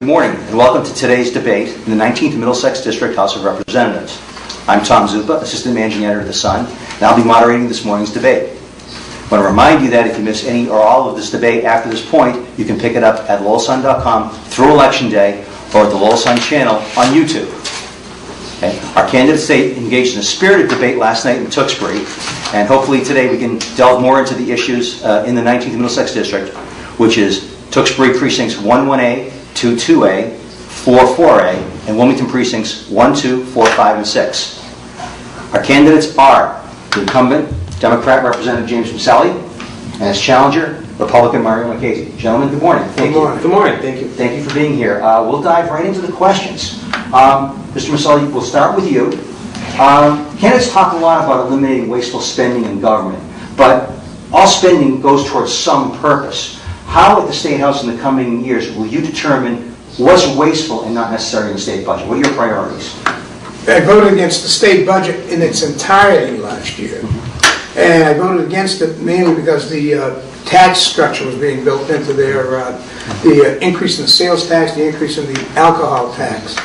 Good morning and welcome to today's debate in the 19th Middlesex District House of Representatives. I'm Tom Zupa, Assistant Managing Editor of The Sun, and I'll be moderating this morning's debate. I want to remind you that if you miss any or all of this debate after this point, you can pick it up at lowellsun.com through Election Day or at the Lowell Sun channel on YouTube. Okay. Our candidates engaged in a spirited debate last night in Tewksbury, and hopefully today we can delve more into the issues in the 19th Middlesex District, which is Tewksbury Precincts 11A, 22A, 44A, and Wilmington Precincts 1, 2, 4, 5, and 6. Our candidates are the incumbent Democrat Representative James Miceli and his challenger, Republican Mario Marchese. Gentlemen, good morning. Good morning. Good morning. Thank you. Thank you for being here. We'll dive right into the questions. Mr. Miceli, we'll start with you. Candidates talk a lot about eliminating wasteful spending in government, but all spending goes towards some purpose. How at the State House in the coming years will you determine what's wasteful and not necessary in the state budget? What are your priorities? I voted against the state budget in its entirety last year. And I voted against it mainly because the tax structure was being built into there, the increase in the sales tax, the increase in the alcohol tax.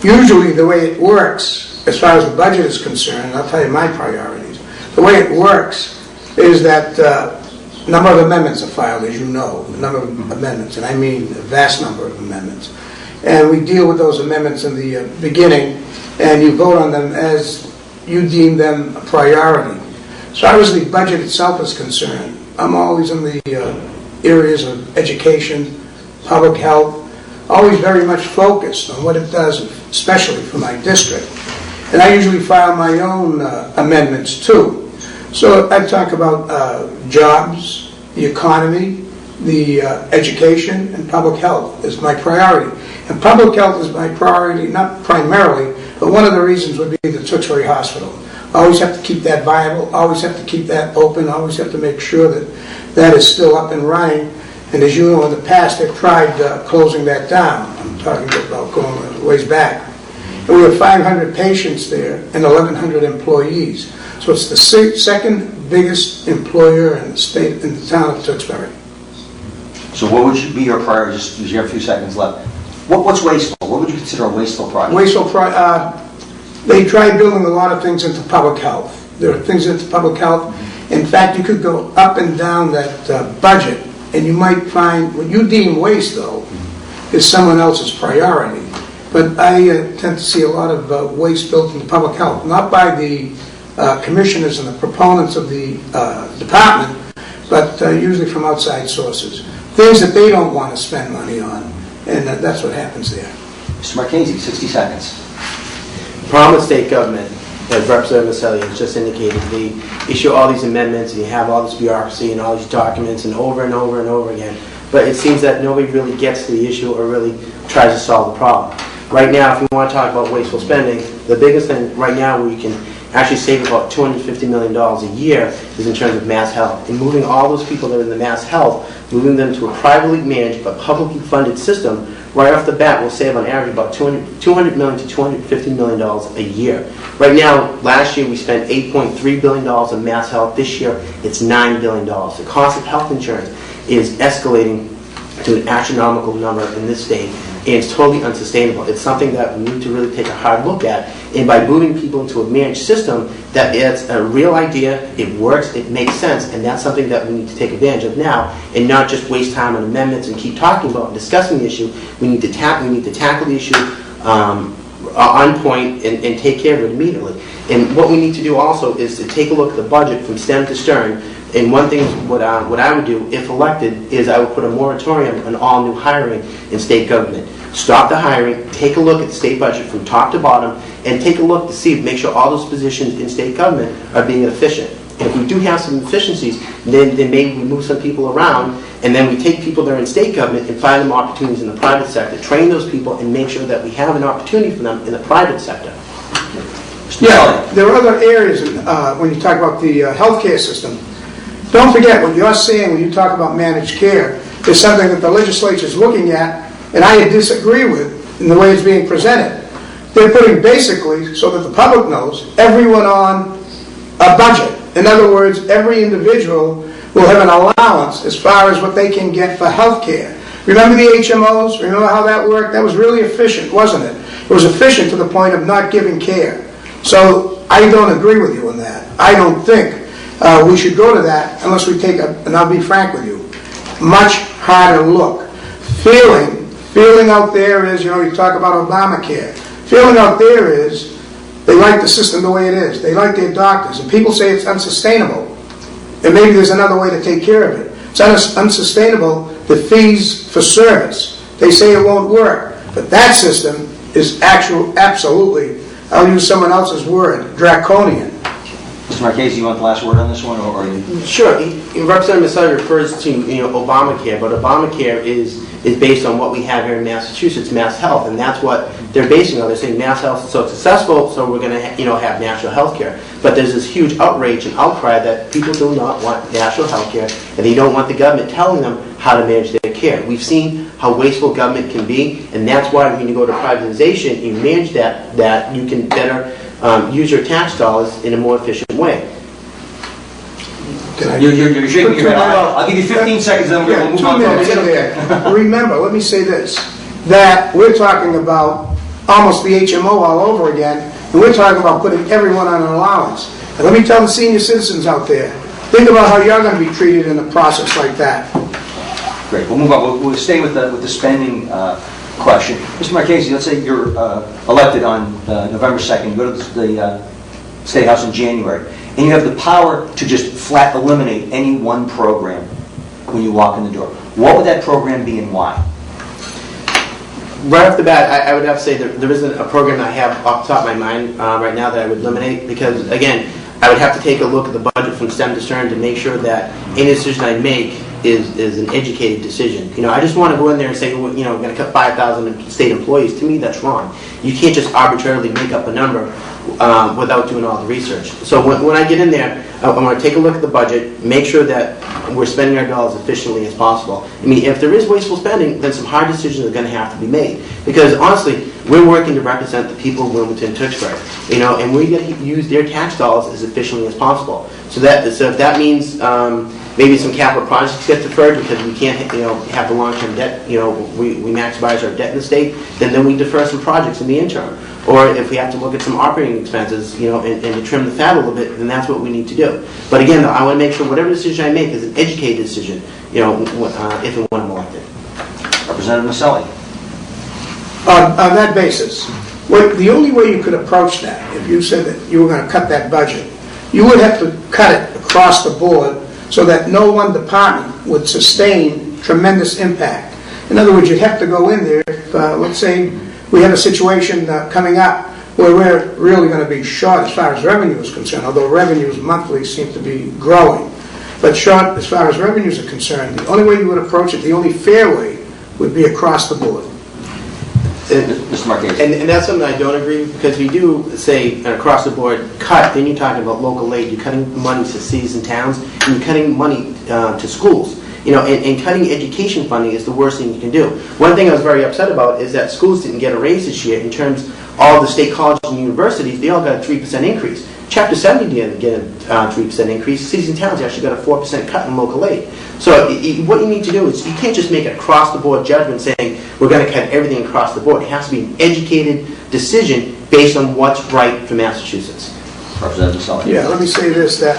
Usually the way it works, as far as the budget is concerned, and I'll tell you my priorities, the way it works is that a number of amendments are filed, as you know, a number of amendments, and I mean a vast number of amendments. And we deal with those amendments in the beginning, and you vote on them as you deem them a priority. So as far as the budget itself is concerned, I'm always in the areas of education, public health, always very much focused on what it does, especially for my district. And I usually file my own amendments too. So I talk about jobs, the economy, the education, and public health is my priority. And public health is my priority, not primarily, but one of the reasons would be the Tewksbury Hospital. Always have to keep that viable, always have to keep that open, always have to make sure that that is still up and running. And as you know, in the past, they've tried closing that down. I'm talking about going a ways back. And we have 500 patients there and 1,100 employees. So it's the second biggest employer in the state, in the town of Tewksbury. So what would be your priorities? Just you have a few seconds left. What's wasteful? What would you consider a wasteful project? They tried building a lot of things into public health. There are things into public health. In fact, you could go up and down that budget, and you might find what you deem waste, though, is someone else's priority. But I tend to see a lot of waste built into public health, not by the commissioners and the proponents of the department, but usually from outside sources. Things that they don't want to spend money on, and that's what happens there. Mr. Marchese, 60 seconds. The problem with state government, as Representative Miceli has just indicated, they issue all these amendments and you have all this bureaucracy and all these documents and over and over and over again. But it seems that nobody really gets to the issue or really tries to solve the problem. Right now, if you want to talk about wasteful spending, the biggest thing right now where you can actually save about $250 million a year is in terms of mass health. And moving all those people that are in the mass health, moving them to a privately managed but publicly funded system, right off the bat will save on average about $200 million to $250 million a year. Right now, last year we spent $8.3 billion on mass health. This year it's $9 billion. The cost of health insurance is escalating to an astronomical number in this state, and it's totally unsustainable. It's something that we need to really take a hard look at, and by moving people into a managed system, that it's a real idea, it works, it makes sense, and that's something that we need to take advantage of now, and not just waste time on amendments and keep talking about and discussing the issue. We need to tackle the issue on point and take care of it immediately. And what we need to do also is to take a look at the budget from stem to stern. And one thing, what I would do, if elected, is I would put a moratorium on all new hiring in state government. Stop the hiring, take a look at the state budget from top to bottom, and take a look to see, make sure all those positions in state government are being efficient. And if we do have some efficiencies, then maybe we move some people around, and then we take people that are in state government and find them opportunities in the private sector, train those people, and make sure that we have an opportunity for them in the private sector. Yeah, there are other areas when you talk about the healthcare system. Don't forget, what you're saying when you talk about managed care is something that the legislature is looking at, and I disagree with in the way it's being presented. They're putting basically, so that the public knows, everyone on a budget. In other words, every individual will have an allowance as far as what they can get for health care. Remember the HMOs? Remember how that worked? That was really efficient, wasn't it? It was efficient to the point of not giving care. So I don't agree with you on that. I don't think we should go to that unless we take and I'll be frank with you, much harder look. Feeling out there is, you talk about Obamacare. Feeling out there is they like the system the way it is. They like their doctors. And people say it's unsustainable. And maybe there's another way to take care of it. It's unsustainable, the fees for service. They say it won't work. But that system is absolutely, I'll use someone else's word, draconian. Mr. Marchese, you want the last word on this one, or you? Sure. Representative Miceli refers to Obamacare, but Obamacare is based on what we have here in Massachusetts, Mass Health, and that's what they're basing on. They're saying Mass Health is so successful, so we're going to have national health care. But there's this huge outrage and outcry that people do not want national health care, and they don't want the government telling them how to manage their care. We've seen how wasteful government can be, and that's why when you go to privatization, you manage that you can better use your tax dollars in a more efficient way. You're shaking your head. I'll give you 15 seconds, then we'll move on. 2 minutes. Remember, let me say this, that we're talking about almost the HMO all over again, and we're talking about putting everyone on an allowance. And let me tell the senior citizens out there, think about how you're going to be treated in a process like that. Great. We'll move on. We'll stay with the spending question. Mr. Marchese, let's say you're elected on November 2nd. You go to the State House in January, and you have the power to just flat eliminate any one program when you walk in the door. What would that program be and why? Right off the bat, I would have to say there isn't a program I have off the top of my mind right now that I would eliminate, because, again, I would have to take a look at the budget from stem to stern to make sure that any decision I make is an educated decision. I just want to go in there and say, we're going to cut 5,000 state employees. To me, that's wrong. You can't just arbitrarily make up a number without doing all the research. So when I get in there, I'm going to take a look at the budget, make sure that we're spending our dollars efficiently as possible. I mean, if there is wasteful spending, then some hard decisions are going to have to be made. Because honestly, we're working to represent the people of Wilmington, Tewksbury, and we get to use their tax dollars as efficiently as possible. So if that means maybe some capital projects get deferred because we can't have the long-term debt, we maximize our debt in the state, then we defer some projects in the interim. Or if we have to look at some operating expenses, and to trim the fat a little bit, then that's what we need to do. But again, I want to make sure whatever decision I make is an educated decision, if and when I'm elected. Representative Miceli. On that basis, the only way you could approach that, if you said that you were going to cut that budget, you would have to cut it across the board so that no one department would sustain tremendous impact. In other words, you'd have to go in there, let's say we have a situation coming up where we're really going to be short as far as revenue is concerned, although revenues monthly seem to be growing. But short as far as revenues are concerned, the only way you would approach it, the only fair way, would be across the board. Mr. Marchese. And that's something I don't agree with, because we do say an across the board cut, then you're talking about local aid, you're cutting money to cities and towns, and you're cutting money to schools. And cutting education funding is the worst thing you can do. One thing I was very upset about is that schools didn't get a raise this year. In terms of all the state colleges and universities, they all got a 3% increase. Chapter 70 didn't get a 3% increase. Cities and towns actually got a 4% cut in local aid. So what you need to do is, you can't just make an across-the-board judgment saying we're going to cut everything across the board. It has to be an educated decision based on what's right for Massachusetts. Representative Miceli. Yeah, let me say this, that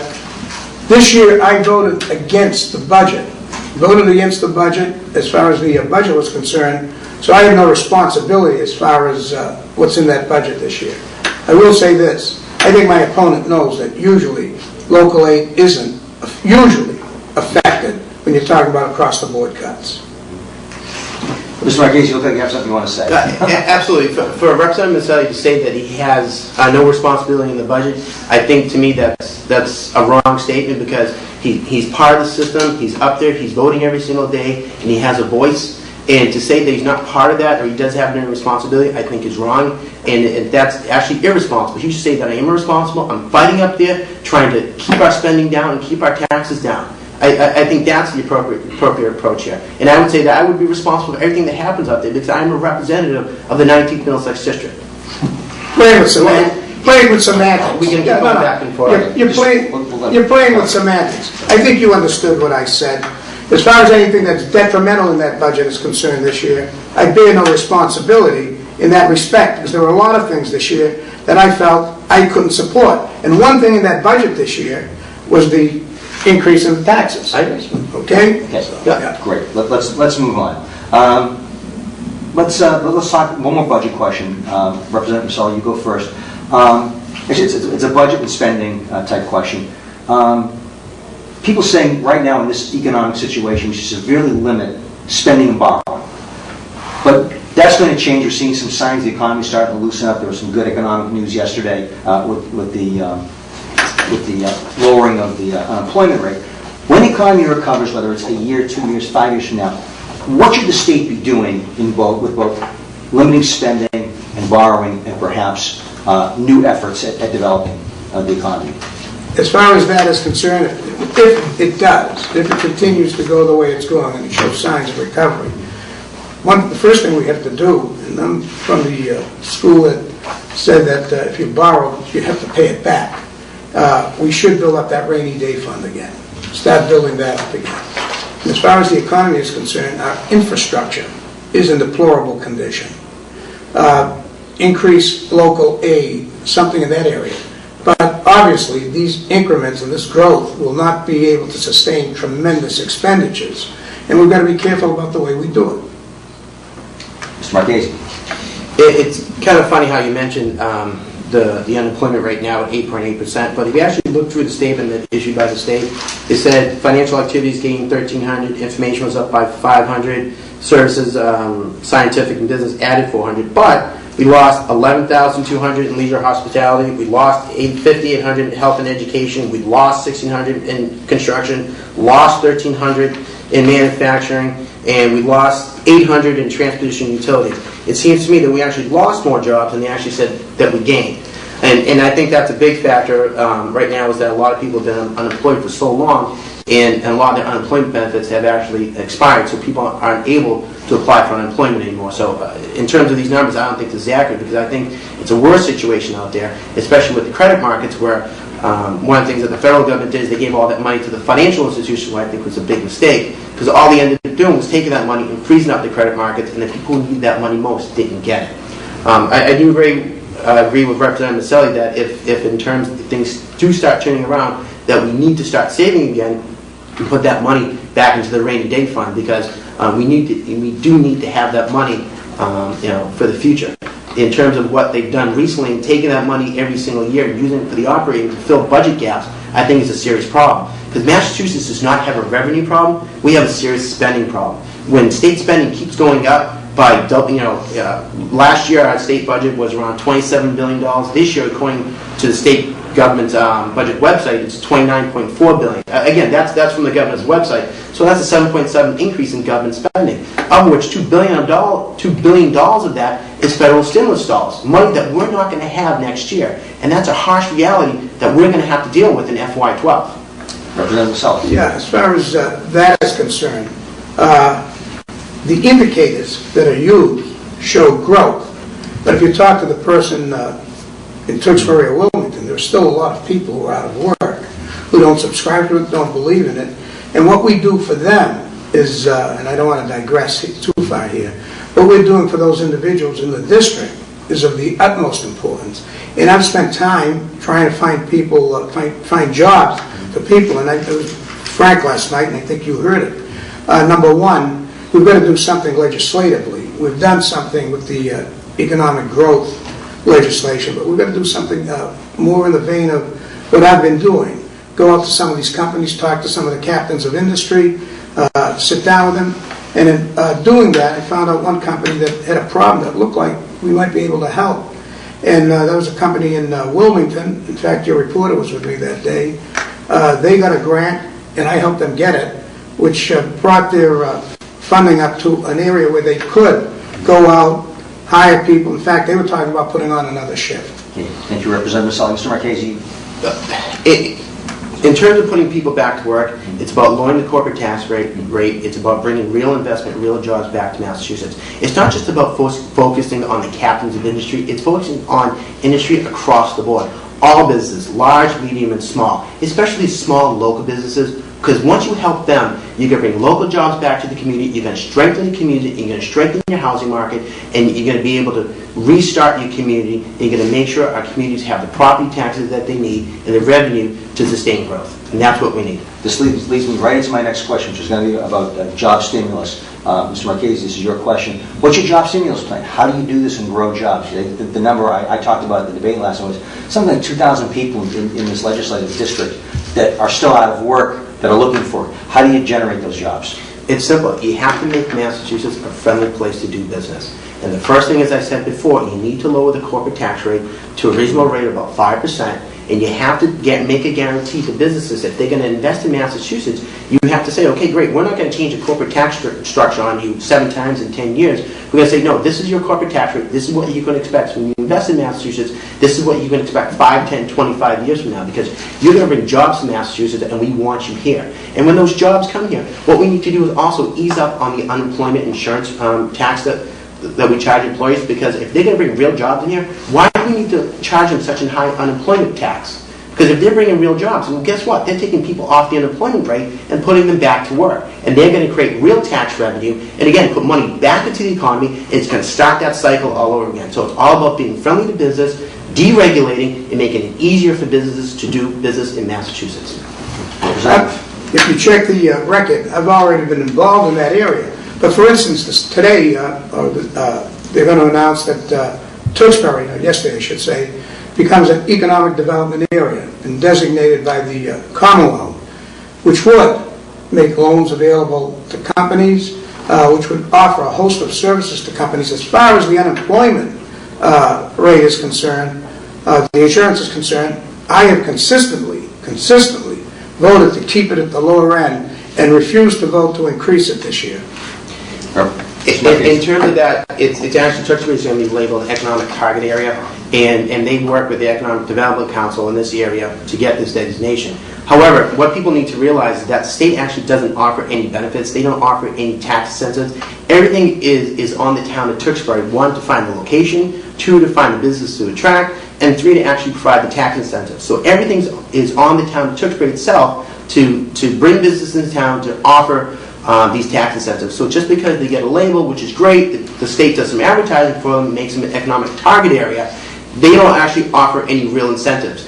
this year I voted against the budget. Voted against the budget as far as the budget was concerned, so I have no responsibility as far as what's in that budget this year. I will say this, I think my opponent knows that usually local aid isn't usually affected when you're talking about across-the-board cuts. Mr. Marchese, you look like you have something you want to say. Absolutely. For Representative Miceli to say that he has no responsibility in the budget, I think to me that's a wrong statement, because he's part of the system, he's up there, he's voting every single day, and he has a voice. And to say that he's not part of that, or he doesn't have any responsibility, I think is wrong. And that's actually irresponsible. He should say that I am irresponsible, I'm fighting up there, trying to keep our spending down and keep our taxes down. I think that's the appropriate approach here. And I would say that I would be responsible for everything that happens out there, because I'm a representative of the 19th Middlesex District. Playing with semantics. We can get back and forth. You're playing with semantics. I think you understood what I said. As far as anything that's detrimental in that budget is concerned this year, I bear no responsibility in that respect, because there were a lot of things this year that I felt I couldn't support. And one thing in that budget this year was the increase in the taxes. Okay? Okay, yeah. Great. Let's move on. Let's talk one more budget question. Representative Miceli, you go first. It's a budget and spending type question. People saying right now in this economic situation we should severely limit spending and borrowing. But that's going to change. We're seeing some signs the economy is starting to loosen up. There was some good economic news yesterday with the lowering of the unemployment rate. When the economy recovers, whether it's a year, 2 years, 5 years from now, what should the state be doing with both limiting spending and borrowing and perhaps new efforts at developing the economy? As far as that is concerned, if it continues to go the way it's going and it shows signs of recovery, the first thing we have to do, and I'm from the school that said that if you borrow, you have to pay it back. We should build up that rainy day fund again. Start building that up again. And as far as the economy is concerned, our infrastructure is in deplorable condition. Increase local aid, something in that area. But obviously, these increments and this growth will not be able to sustain tremendous expenditures. And we've got to be careful about the way we do it. Mr. Marchese. It's kind of funny how you mentioned the unemployment rate now at 8.8%, but if you actually look through the statement that issued by the state, it said financial activities gained 1,300, information was up by 500, services, scientific and business added 400, but we lost 11,200 in leisure hospitality, we lost 5,800 in health and education, we lost 1,600 in construction, lost 1,300 in manufacturing, and we lost 800 in transportation and utilities. It seems to me that we actually lost more jobs than they actually said that we gained. And I think that's a big factor right now, is that a lot of people have been unemployed for so long, and a lot of their unemployment benefits have actually expired, so people aren't able to apply for unemployment anymore. So in terms of these numbers, I don't think this is accurate, because I think it's a worse situation out there, especially with the credit markets, where one of the things that the federal government did is they gave all that money to the financial institutions, which I think was a big mistake, because all they ended up doing was taking that money and freezing up the credit markets, and the people who need that money most didn't get it. I do agree with Representative Miceli that if in terms of things do start turning around, that we need to start saving again and put that money back into the rainy day fund, because we do need to have that money for the future. In terms of what they've done recently and taking that money every single year and using it for the operating to fill budget gaps, I think is a serious problem. Because Massachusetts does not have a revenue problem, we have a serious spending problem. When state spending keeps going up by, last year our state budget was around $27 billion. This year, according to the state government's budget website, it's $29.4 billion. Again, that's from the government's website. So that's a 7.7 increase in government spending, of which $2 billion of that is federal stimulus dollars, money that we're not going to have next year. And that's a harsh reality that we're going to have to deal with in FY12. Representative Miceli. Yeah, as far as that is concerned, the indicators that are used show growth. But if you talk to the person in Tewksbury or Wilmington, there's still a lot of people who are out of work, who don't subscribe to it, don't believe in it. And what we do for them is, and I don't want to digress too far here, what we're doing for those individuals in the district is of the utmost importance. And I've spent time trying to find people, find jobs for people, and I was frank last night, and I think you heard it. Number one, we've got to do something legislatively. We've done something with the economic growth legislation, but we've got to do something more in the vein of what I've been doing. Go out to some of these companies, talk to some of the captains of industry, sit down with them, and in doing that, I found out one company that had a problem that looked like we might be able to help. And that was a company in Wilmington. In fact, your reporter was with me that day. They got a grant, and I helped them get it, which brought their funding up to an area where they could go out, hire people. In fact, they were talking about putting on another shift. Okay. Thank you, Representative Miceli. Mr. Marchese. In terms of putting people back to work, it's about lowering the corporate tax rate. It's about bringing real investment, real jobs back to Massachusetts. It's not just about focusing on the captains of industry. It's focusing on industry across the board. All businesses, large, medium, and small, especially small local businesses, Because once you help them, you're going to bring local jobs back to the community, you're going to strengthen the community, you're going to strengthen your housing market, and you're going to be able to restart your community, and you're going to make sure our communities have the property taxes that they need and the revenue to sustain growth. And that's what we need. This leads me right into my next question, which is going to be about job stimulus. Mr. Marchese, this is your question. What's your job stimulus plan? How do you do this and grow jobs? The number I talked about at the debate last night was something like 2,000 people in this legislative district that are still out of work, that are looking for it. How do you generate those jobs? It's simple. You have to make Massachusetts a friendly place to do business. And the first thing, as I said before, you need to lower the corporate tax rate to a reasonable rate of about 5%. And you have to make a guarantee to businesses that they're going to invest in Massachusetts. You have to say, okay, great, we're not going to change the corporate tax structure on you 7 times in 10 years. We're going to say, no, this is your corporate tax rate. This is what you can expect. So when you invest in Massachusetts, this is what you can expect 5, 10, 25 years from now, because you're going to bring jobs to Massachusetts and we want you here. And when those jobs come here, what we need to do is also ease up on the unemployment insurance tax that we charge employees, because if they're going to bring real jobs in here, why do we need to charge them such a high unemployment tax? Because if they're bringing real jobs, well, guess what? They're taking people off the unemployment rate and putting them back to work. And they're going to create real tax revenue, and again, put money back into the economy, and it's going to start that cycle all over again. So it's all about being friendly to business, deregulating, and making it easier for businesses to do business in Massachusetts. If you check the record, I've already been involved in that area. But for instance, today, they're going to announce that Tewksbury, yesterday I should say, becomes an economic development area and designated by the Commonwealth, which would make loans available to companies, which would offer a host of services to companies. As far as the unemployment rate is concerned, the insurance is concerned, I have consistently voted to keep it at the lower end and refused to vote to increase it this year. In terms of that, it's actually Tewksbury is going to be labeled economic target area, and they work with the Economic Development Council in this area to get this designation. However, what people need to realize is that the state actually doesn't offer any benefits. They don't offer any tax incentives. Everything is on the town of Tewksbury. 1, to find the location, 2, to find the business to attract, and 3, to actually provide the tax incentives. So everything is on the town of Tewksbury itself to bring business into town, to offer these tax incentives. So just because they get a label, which is great, the state does some advertising for them, makes them an economic target area, they don't actually offer any real incentives.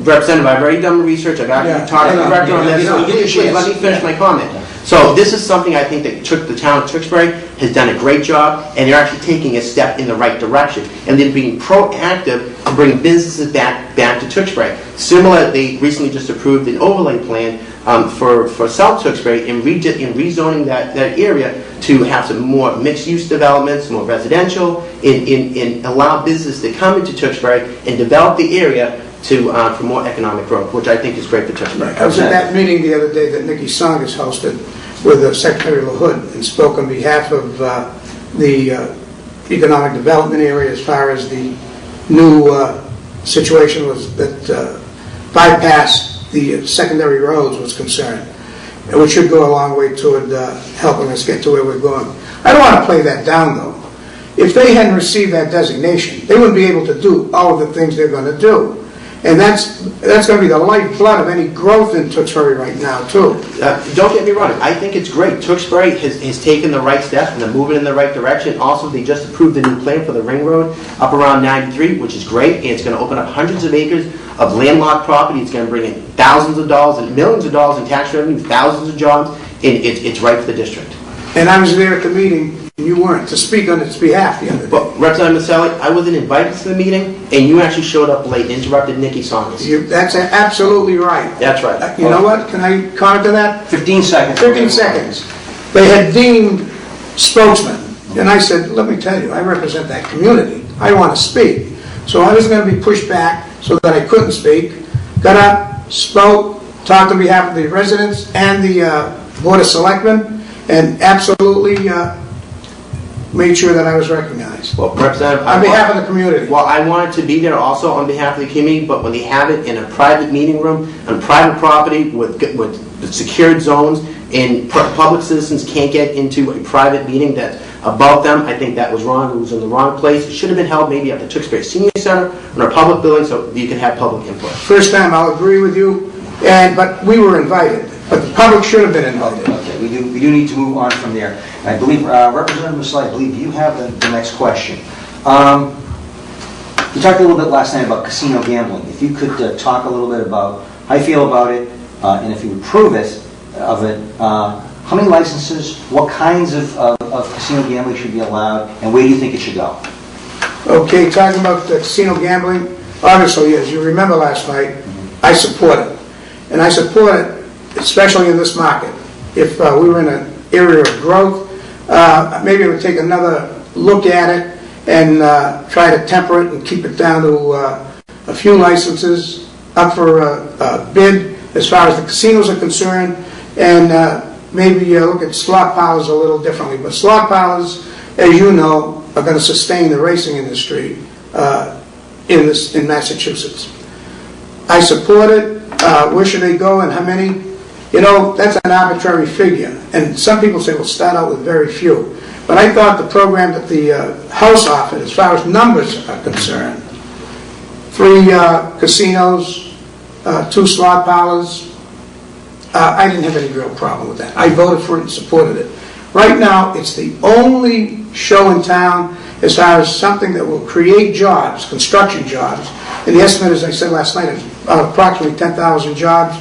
Representative, I've already done the research, I've actually talked to the director on this, so please let me finish my comment. So this is something I think that the town of Tewksbury has done a great job, and they're actually taking a step in the right direction. And they're being proactive to bring businesses back to Tewksbury. Similar, they recently just approved an overlay plan for South Tewksbury in rezoning that area to have some more mixed-use developments, more residential, and allow business to come into Tewksbury and develop the area for more economic growth, which I think is great for Tewksbury. I was at that meeting the other day that Nikki Songus hosted with Secretary LaHood and spoke on behalf of the economic development area as far as the new situation was that bypassed the secondary roads was concerned, which should go a long way toward helping us get to where we're going. I don't want to play that down, though. If they hadn't received that designation, they wouldn't be able to do all of the things they're going to do. And that's going to be the lifeblood of any growth in Tewksbury right now, too. Don't get me wrong. I think it's great. Tewksbury has taken the right steps and they're moving in the right direction. Also, they just approved the new plan for the ring road up around 93, which is great. And it's going to open up hundreds of acres of landlocked property. It's going to bring in thousands of dollars and millions of dollars in tax revenue, thousands of jobs, and it's right for the district. And I was there at the meeting. You weren't, to speak on its behalf the other day. Well, Representative Miceli, I wasn't invited to the meeting, and you actually showed up late and interrupted Nikki Songus. That's absolutely right. That's right. You know what? Can I comment to that? 15 seconds. 15 seconds. They had deemed spokesman, and I said, let me tell you, I represent that community. I want to speak. So I was going to be pushed back so that I couldn't speak. Got up, spoke, talked on behalf of the residents and the Board of Selectmen, and absolutely made sure that I was recognized. Well, Representative, on behalf of the community. Well, I wanted to be there also on behalf of the community, but when they have it in a private meeting room, on private property with secured zones, and public citizens can't get into a private meeting that's above them, I think that was wrong. It was in the wrong place. It should have been held maybe at the Tewksbury Senior Center in our public building so you can have public input. First time I'll agree with you. But we were invited. But the public should have been invited. Okay, we do need to move on from there. And I believe, Representative Miceli, I believe you have the next question. You talked a little bit last night about casino gambling. If you could talk a little bit about how you feel about it, and if you would prove it, how many licenses, what kinds of casino gambling should be allowed, and where do you think it should go? Okay, talking about the casino gambling, obviously, as you remember last night, I support it. And I support it, especially in this market. If we were in an area of growth, maybe I would take another look at it and try to temper it and keep it down to a few licenses up for a bid as far as the casinos are concerned, and maybe look at slot parlors a little differently. But slot parlors, as you know, are going to sustain the racing industry in Massachusetts. I support it. Where should they go and how many? You know, that's an arbitrary figure. And some people say, we'll start out with very few. But I thought the program that the House offered, as far as numbers are concerned, 3 casinos, 2 slot parlors, I didn't have any real problem with that. I voted for it and supported it. Right now, it's the only show in town as far as something that will create jobs, construction jobs. And the estimate, as I said last night, is approximately 10,000 jobs.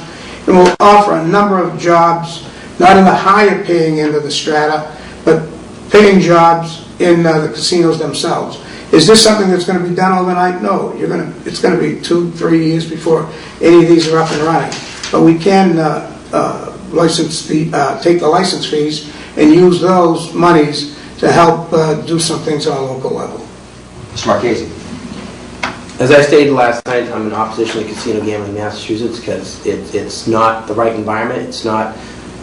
And will offer a number of jobs, not in the higher paying end of the strata, but paying jobs in the casinos themselves. Is this something that's going to be done overnight? No. It's going to be 2-3 years before any of these are up and running. But we can take the license fees and use those monies to help do some things on a local level. Mr. Marchese. As I stated last night, I'm in opposition to casino gambling in Massachusetts because it's not the right environment. It's not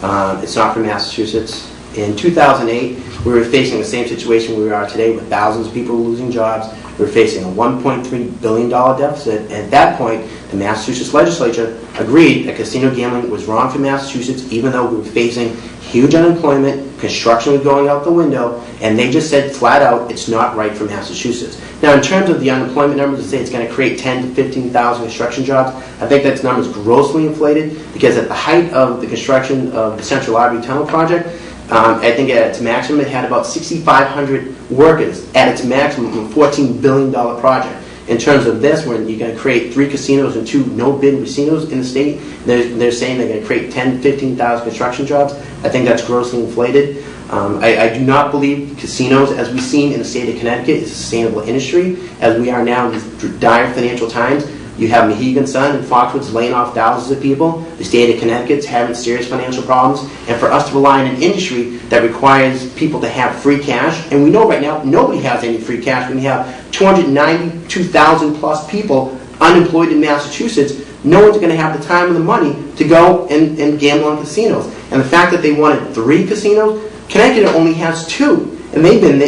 for Massachusetts. In 2008, we were facing the same situation we are today with thousands of people losing jobs. We were facing a $1.3 billion deficit. And at that point, the Massachusetts legislature agreed that casino gambling was wrong for Massachusetts, even though we were facing huge unemployment, construction was going out the window, and they just said flat out, it's not right for Massachusetts. Now, in terms of the unemployment numbers, they say it's going to create 10,000 to 15,000 construction jobs. I think that number is grossly inflated because at the height of the construction of the Central Artery Tunnel project, I think at its maximum it had about 6,500 workers at its maximum, a $14 billion project. In terms of this, when you're going to create 3 casinos and 2 no-bid casinos in the state, they're saying they're going to create 10,000 to 15,000 construction jobs. I think that's grossly inflated. I do not believe casinos, as we've seen in the state of Connecticut, is a sustainable industry. As we are now in these dire financial times, you have Mohegan Sun and Foxwoods laying off thousands of people. The state of Connecticut's having serious financial problems. And for us to rely on an industry that requires people to have free cash, and we know right now nobody has any free cash. When we have 292,000 plus people unemployed in Massachusetts, no one's going to have the time or the money to go and gamble on casinos. And the fact that they wanted 3 casinos, Connecticut only has 2. And they've been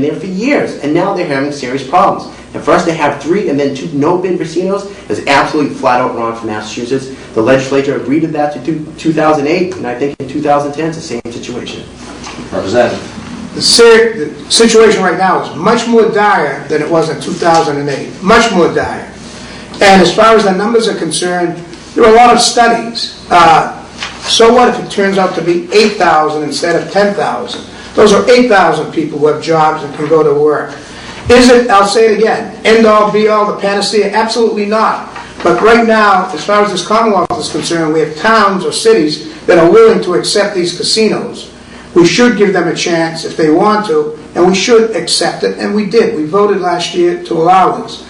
there for years. And now they're having serious problems. And for us to have 3 and then 2 no-bid casinos is absolutely flat-out wrong for Massachusetts. The legislature agreed to that to 2008, and I think in 2010 it's the same situation. Representative. The situation right now is much more dire than it was in 2008. Much more dire. And as far as the numbers are concerned, there are a lot of studies. So what if it turns out to be 8,000 instead of 10,000? Those are 8,000 people who have jobs and can go to work. Is it, I'll say it again, end-all, be-all, the panacea? Absolutely not. But right now, as far as this Commonwealth is concerned, we have towns or cities that are willing to accept these casinos. We should give them a chance if they want to, and we should accept it, and we did. We voted last year to allow this.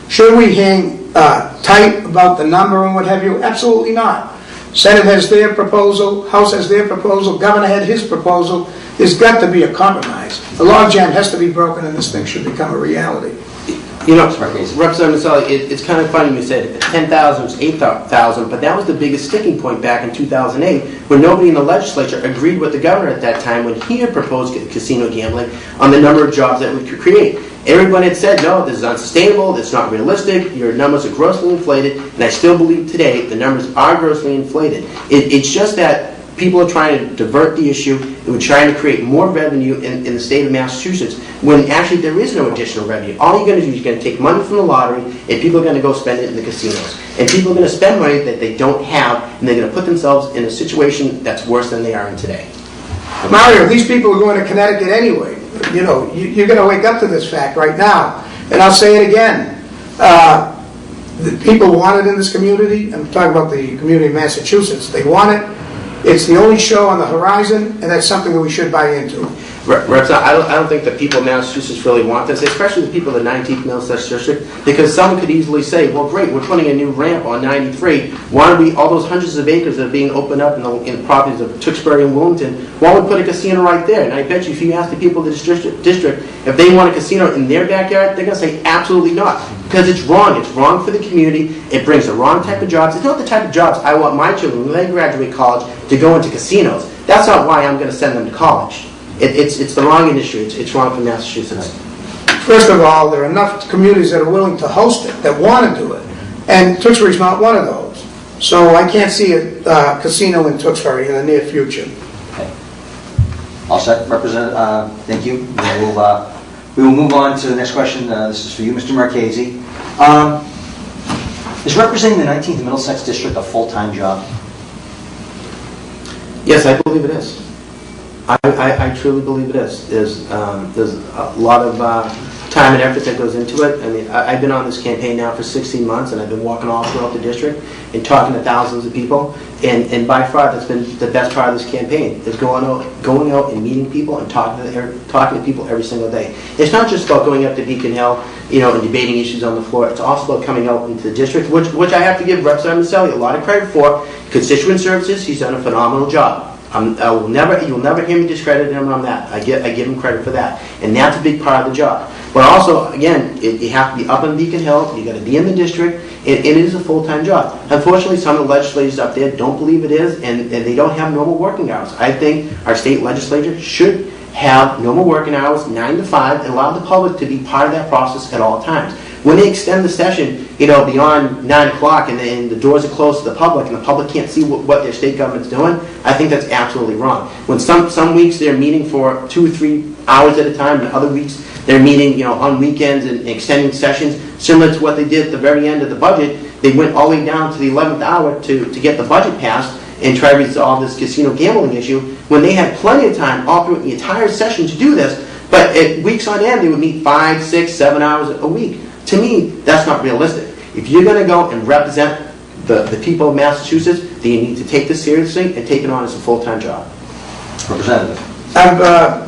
Should we hang tight about the number and what have you? Absolutely not. Senate has their proposal, House has their proposal, Governor had his proposal. There's got to be a compromise. The logjam has to be broken and this thing should become a reality. You know, Representative Miceli, it's kind of funny you said 10,000 was 8,000, but that was the biggest sticking point back in 2008 when nobody in the legislature agreed with the governor at that time when he had proposed casino gambling on the number of jobs that we could create. Everyone had said, no, this is unsustainable, it's not realistic, your numbers are grossly inflated, and I still believe today the numbers are grossly inflated. It's just that people are trying to divert the issue, and we're trying to create more revenue in the state of Massachusetts, when actually there is no additional revenue. All you're going to do is you're going to take money from the lottery, and people are going to go spend it in the casinos. And people are going to spend money that they don't have, and they're going to put themselves in a situation that's worse than they are in today. Mario, these people are going to Connecticut anyway. You know, you're going to wake up to this fact right now. And I'll say it again. The people want it in this community. I'm talking about the community of Massachusetts. They want it. It's the only show on the horizon, and that's something that we should buy into. Reps, I don't think that people in Massachusetts really want this, especially the people in the 19th Middlesex District, because someone could easily say, well, great, we're putting a new ramp on 93. Why don't we, all those hundreds of acres that are being opened up in the properties of Tewksbury and Wilmington, why don't we put a casino right there? And I bet you if you ask the people of the district if they want a casino in their backyard, they're going to say absolutely not. Because it's wrong. It's wrong for the community. It brings the wrong type of jobs. It's not the type of jobs I want my children, when they graduate college, to go into casinos. That's not why I'm going to send them to college. It's the wrong industry. It's wrong for Massachusetts. First of all, there are enough communities that are willing to host it, that want to do it. And Tewksbury's not one of those. So I can't see a casino in Tewksbury in the near future. Okay. All set, Representative. Thank you. We will move on to the next question. This is for you, Mr. Marchese. Is representing the 19th Middlesex District a full-time job? Yes, I believe it is. I truly believe it is. There's a lot of time and effort that goes into it. I mean, I've been on this campaign now for 16 months, and I've been walking all throughout the district and talking to thousands of people. And by far, that's been the best part of this campaign, is going out and meeting people and talking to people every single day. It's not just about going up to Beacon Hill, and debating issues on the floor. It's also about coming out into the district, which I have to give Representative Miceli a lot of credit for. Constituent services, he's done a phenomenal job. You'll never hear me discredit him on that. I give him credit for that, and that's a big part of the job. But also, again, you have to be up on Beacon Hill. You got to be in the district. It is a full-time job. Unfortunately, some of the legislators up there don't believe it is, and they don't have normal working hours. I think our state legislature should have normal working hours, 9 to 5, and allow the public to be part of that process at all times. When they extend the session, beyond 9 o'clock and the doors are closed to the public and the public can't see what their state government's doing, I think that's absolutely wrong. When some weeks they're meeting for 2 or 3 hours at a time, and other weeks they're meeting, on weekends and extending sessions, similar to what they did at the very end of the budget. They went all the way down to the 11th hour to get the budget passed and try to resolve this casino gambling issue, when they had plenty of time all through the entire session to do this. But at weeks on end, they would meet 5, 6, 7 hours a week. To me, that's not realistic. If you're going to go and represent the people of Massachusetts, then you need to take this seriously and take it on as a full-time job. Representative.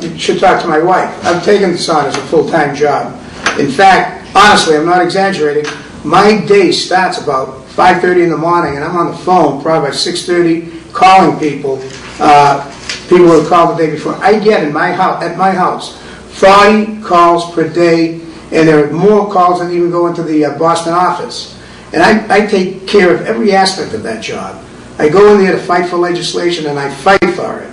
You should talk to my wife. I've taken this on as a full-time job. In fact, honestly, I'm not exaggerating. My day starts about 5:30 in the morning, and I'm on the phone probably by 6:30 calling people. People who have called the day before. I get at my house 40 calls per day, and there are more calls than even go into the Boston office. And I take care of every aspect of that job. I go in there to fight for legislation, and I fight for it.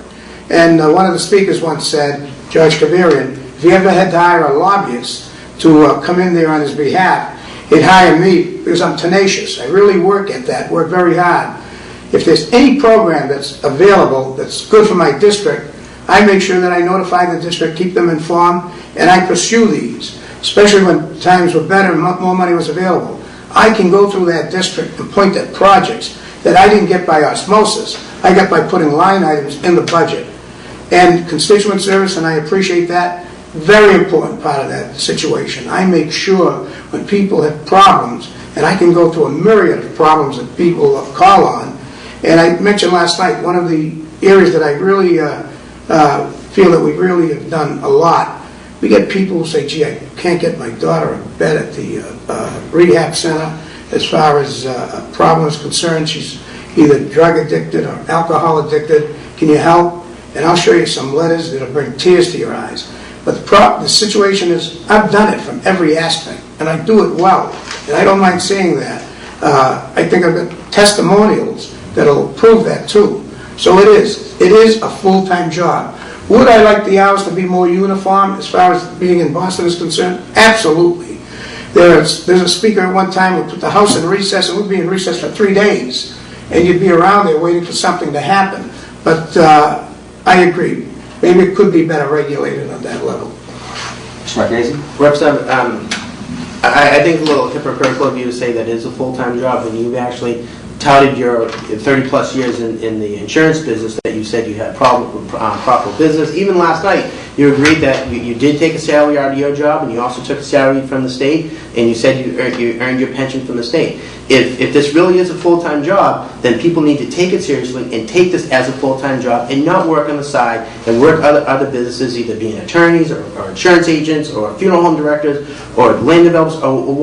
And one of the speakers once said, George Kavarian, if he ever had to hire a lobbyist to come in there on his behalf, he'd hire me, because I'm tenacious. I really work at that, work very hard. If there's any program that's available that's good for my district, I make sure that I notify the district, keep them informed, and I pursue these, especially when times were better and more money was available. I can go through that district and point at projects that I didn't get by osmosis. I got by putting line items in the budget. And constituent service, and I appreciate that, very important part of that situation. I make sure when people have problems, and I can go through a myriad of problems that people call on. And I mentioned last night, one of the areas that I really feel that we really have done a lot. We get people who say, gee, I can't get my daughter in bed at the rehab center as far as a problem is concerned. She's either drug addicted or alcohol addicted. Can you help? And I'll show you some letters that'll bring tears to your eyes. But the situation is, I've done it from every aspect, and I do it well. And I don't mind saying that. I think I've got testimonials that'll prove that too. So it is a full-time job. Would I like the hours to be more uniform as far as being in Boston is concerned? Absolutely. There's a speaker at one time who put the House in recess, and we'd be in recess for 3 days. And you'd be around there waiting for something to happen. But I agree. Maybe it could be better regulated on that level. Mr. Marchese? Representative, I think it's a little hypocritical of you to say that it's a full-time job when you've actually touted your 30-plus years in the insurance business, that you said you had profitable business. Even last night, you agreed that you did take a salary out of your job, and you also took a salary from the state, and you said you earned your pension from the state. If this really is a full-time job, then people need to take it seriously and take this as a full-time job and not work on the side and work other businesses, either being attorneys or insurance agents or funeral home directors or land developers or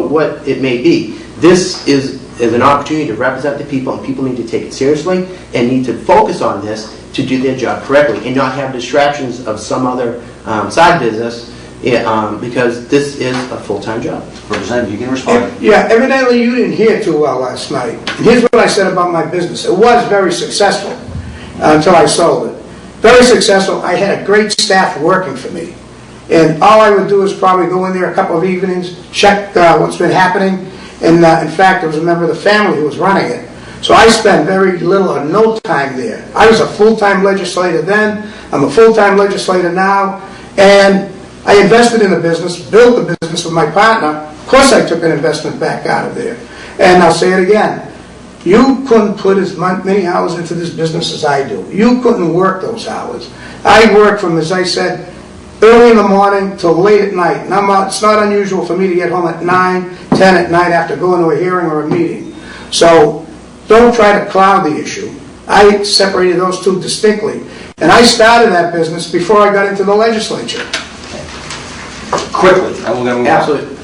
what it may be. This is an opportunity to represent the people, and people need to take it seriously and need to focus on this to do their job correctly and not have distractions of some other side business, because this is a full-time job. Representative, you can respond. Yeah, evidently you didn't hear too well last night. And here's what I said about my business. It was very successful until I sold it. Very successful. I had a great staff working for me. And all I would do is probably go in there a couple of evenings, check what's been happening. And in fact, there was a member of the family who was running it. So I spent very little or no time there. I was a full-time legislator then. I'm a full-time legislator now. And I invested in the business, built the business with my partner. Of course I took an investment back out of there. And I'll say it again. You couldn't put as many hours into this business as I do. You couldn't work those hours. I work from, as I said, early in the morning till late at night. And it's not unusual for me to get home at 9, 10 at night after going to a hearing or a meeting. So don't try to cloud the issue. I separated those two distinctly. And I started that business before I got into the legislature. Quickly, and we're going to move Absolutely.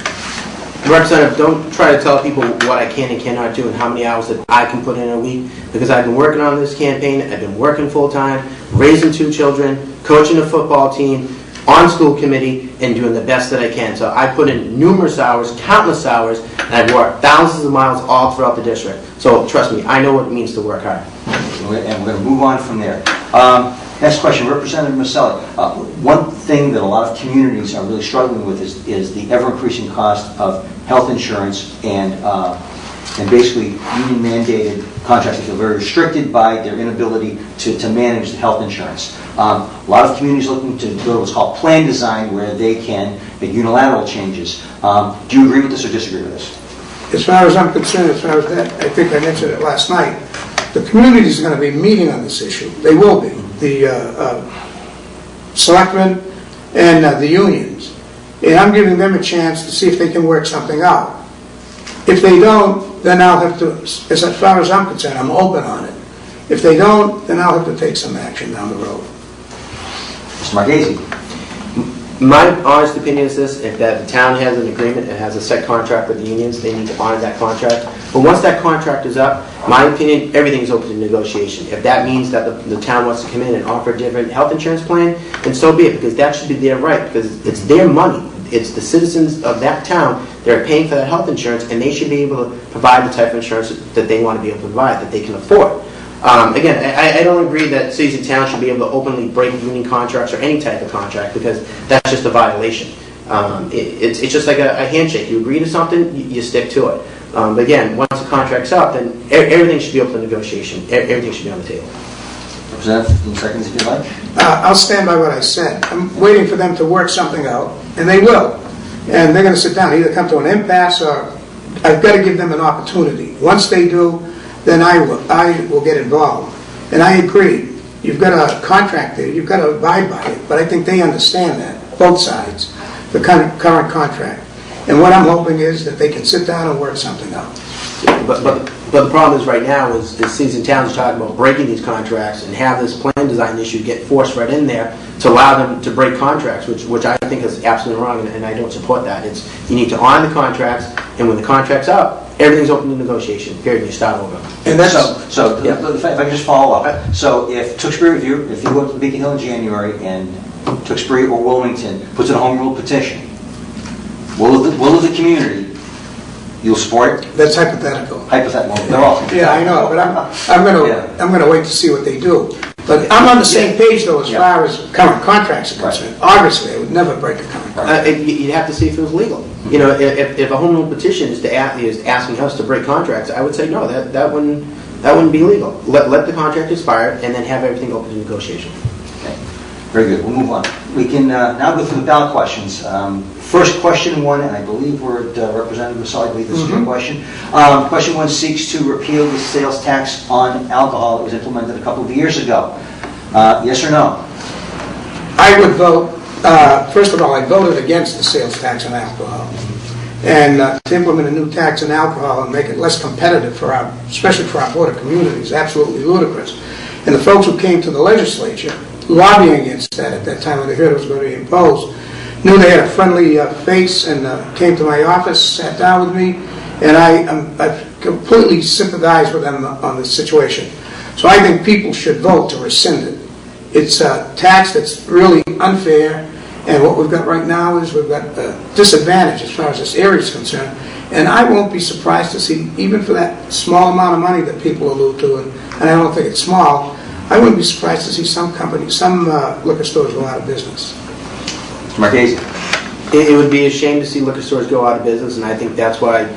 Representative, don't try to tell people what I can and cannot do and how many hours that I can put in a week, because I've been working on this campaign. I've been working full-time, raising 2 children, coaching a football team, on school committee, and doing the best that I can. So I put in numerous hours, countless hours, and I've worked thousands of miles all throughout the district. So trust me, I know what it means to work hard. And we're going to move on from there. Next question, Representative Miceli. One thing that a lot of communities are really struggling with is the ever-increasing cost of health insurance and basically union-mandated contracts. They feel very restricted by their inability to manage the health insurance. A lot of communities looking to build what's called plan design, where they can make unilateral changes. Do you agree with this or disagree with this? As far as I'm concerned, as far as that, I think I mentioned it last night, the communities are going to be meeting on this issue. They will be. The selectmen and the unions. And I'm giving them a chance to see if they can work something out. If they don't, then I'll have to, as far as I'm concerned, I'm open on it. If they don't, then I'll have to take some action down the road. Mr. Marchese. My honest opinion is this: if that the town has an agreement and has a set contract with the unions, they need to honor that contract. But once that contract is up, my opinion, everything's open to negotiation. If that means that the town wants to come in and offer a different health insurance plan, then so be it, because that should be their right, because it's their money. It's the citizens of that town that are paying for that health insurance, and they should be able to provide the type of insurance that they want to be able to provide, that they can afford. Again, I don't agree that cities and towns should be able to openly break union contracts or any type of contract, because that's just a violation. It's just like a handshake. You agree to something, you stick to it. But again, once the contract's up, then everything should be open to negotiation. Everything should be on the table. Representative, in seconds if you'd like. I'll stand by what I said. I'm waiting for them to work something out, and they will. And they're going to sit down, either come to an impasse, or I've got to give them an opportunity. Once they do, then I will get involved. And I agree. You've got a contract there. You've got to abide by it. But I think they understand that, both sides, the current contract. And what I'm hoping is that they can sit down and work something out. But the problem is right now is the cities and towns are talking about breaking these contracts and have this plan design issue get forced right in there to allow them to break contracts, which I think is absolutely wrong, and I don't support that. You need to honor the contracts, and when the contract's up, everything's open to negotiation. Period. You start over. And that's so. Yeah. If I can just follow up. So if Tewksbury, if you go to Beacon Hill in January and Tewksbury or Wilmington puts in a home rule petition, will the community? You'll support it? That's hypothetical. Hypothetical. They're all. Yeah, I know, but I'm going to wait to see what they do. But I'm on the same page though as far as current contracts are concerned. Right. Obviously, I would never break a current contract. You'd have to see if it was legal. You know, if a home rule petition is asking us to break contracts, I would say no. That wouldn't that wouldn't be legal. Let the contract expire and then have everything open to negotiation. Okay, very good. We'll move on. We can now go through the ballot questions. First question one, and I believe we're at Representative Miceli, I believe this is your question. Question one seeks to repeal the sales tax on alcohol that was implemented a couple of years ago. Yes or no? I would vote, first of all, I voted against the sales tax on alcohol. And to implement a new tax on alcohol and make it less competitive for our, especially for our border communities, absolutely ludicrous. And the folks who came to the legislature lobbying against that at that time when they heard it was going to be imposed, knew they had a friendly face and came to my office, sat down with me, and I completely sympathized with them on the situation. So I think people should vote to rescind it. It's a tax that's really unfair, and what we've got right now is we've got a disadvantage as far as this area is concerned. And I won't be surprised to see, even for that small amount of money that people allude to, and I don't think it's small, I wouldn't be surprised to see some companies, some liquor stores go out of business. Mr. Marchese. It would be a shame to see liquor stores go out of business, and I think that's why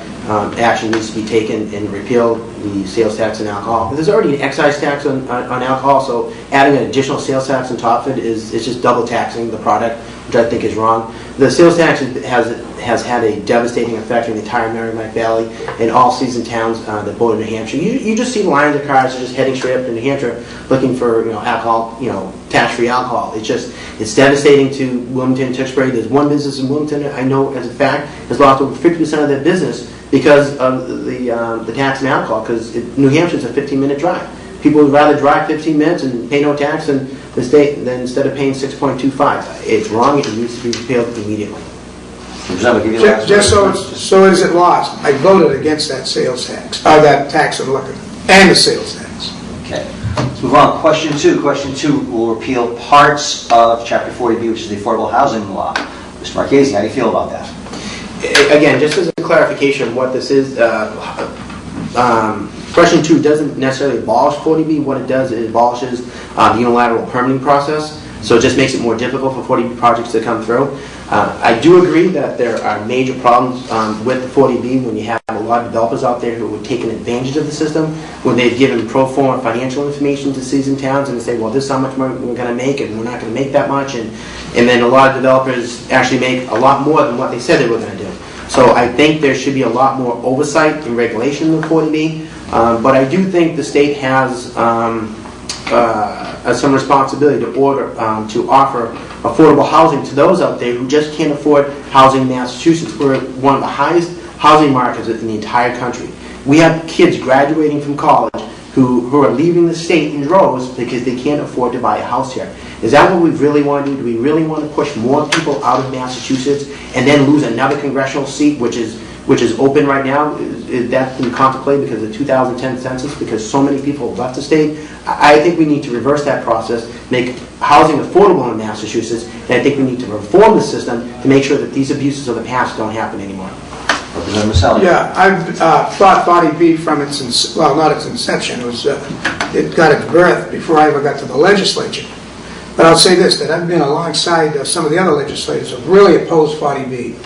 action needs to be taken and repeal the sales tax on alcohol. There's already an excise tax on alcohol, so adding an additional sales tax on top of it is just double taxing the product, which I think is wrong. The sales tax has had a devastating effect on the entire Merrimack Valley and all season towns that border New Hampshire. You just see lines of cars just heading straight up to New Hampshire looking for alcohol, tax-free alcohol. It's devastating to Wilmington, Tewksbury. There's one business in Wilmington I know as a fact has lost over 50% of their business because of the tax on alcohol. Because New Hampshire's a 15-minute drive. People would rather drive 15 minutes and pay no tax than the state than instead of paying 6.25. It's wrong. It needs to be repealed immediately. Just so is it lost. I voted against that sales tax, that tax on liquor, and the sales tax. Okay. Let's move on. Question two. Question two will repeal parts of Chapter 40B, which is the Affordable Housing Law. Mr. Marchese, how do you feel about that? Again, just as a clarification of what this is, question 2 doesn't necessarily abolish 40B. What it does, it abolishes the unilateral permitting process. So it just makes it more difficult for 40B projects to come through. I do agree that there are major problems with the 40B when you have a lot of developers out there who would take advantage of the system, when they've given pro forma financial information to seasoned towns and they say, well, this is how much money we're going to make and we're not going to make that much. And then a lot of developers actually make a lot more than what they said they were going to do. So I think there should be a lot more oversight and regulation in the 40B. But I do think the state has some responsibility to offer affordable housing to those out there who just can't afford housing in Massachusetts. We're one of the highest housing markets in the entire country. We have kids graduating from college who are leaving the state in droves because they can't afford to buy a house here. Is that what we really want to do? Do we really want to push more people out of Massachusetts and then lose another congressional seat, which is open right now? Is that been contemplated because of the 2010 census, because so many people have left the state? I think we need to reverse that process, make housing affordable in Massachusetts, and I think we need to reform the system to make sure that these abuses of the past don't happen anymore. Representative Miceli. Yeah, I've thought 40B from its, well, not its inception. It got its birth before I ever got to the legislature. But I'll say this, that I've been alongside some of the other legislators who really opposed 40B.